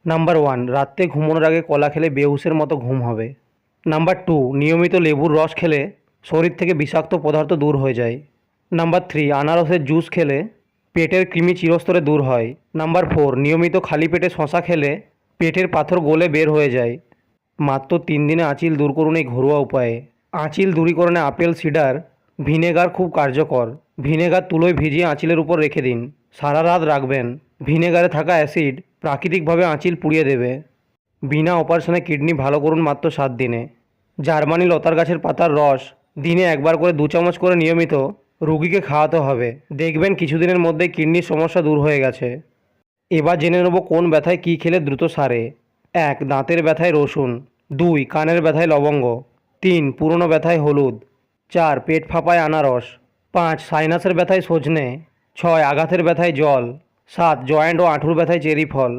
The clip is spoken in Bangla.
নাম্বার 1, রাত্রে ঘুমানোর আগে কলা খেলে বেহুশের মতো ঘুম হবে। নাম্বার 2, নিয়মিত লেবুর রস খেলে শরীর থেকে বিষাক্ত পদার্থ দূর হয়ে যায়। নাম্বার 3, আনারসের জুস খেলে পেটের কৃমি চিরস্তরে দূর হয়। নাম্বার 4, নিয়মিত খালি পেটে শশা খেলে পেটের পাথর গলে বের হয়ে যায়। মাত্র 3 দিনে আঁচিল দূর করুন এই ঘরোয়া উপায়ে। আঁচিল দূরীকরণে আপেল সিডার ভিনেগার খুব কার্যকর। ভিনেগার তুলোয় ভিজিয়ে আঁচিলের উপর রেখে দিন, সারা রাত রাখবেন। ভিনেগারে থাকা অ্যাসিড প্রাকৃতিকভাবে আঁচিল পুড়িয়ে দেবে। বিনা অপারেশনে কিডনি ভালো করুন মাত্র 7 দিনে। জার্মানি লতার গাছের পাতার রস দিনে একবার করে 2 চামচ করে নিয়মিত রুগীকে খাওয়াতে হবে। দেখবেন কিছুদিনের মধ্যেই কিডনির সমস্যা দূর হয়ে গেছে। এবার জেনে নেব কোন ব্যথায় কী খেলে দ্রুত সারে। 1, দাঁতের ব্যথায় রসুন। 2, কানের ব্যথায় লবঙ্গ। 3, পুরনো ব্যথায় হলুদ। 4, পেট ফাঁপায় আনারস। 5, সাইনাসের ব্যথায় সজনে। 6, আঘাতের ব্যথায় জল। 7, জয়েন্ট ও হাঁটুর ব্যথায় চেরি ফল।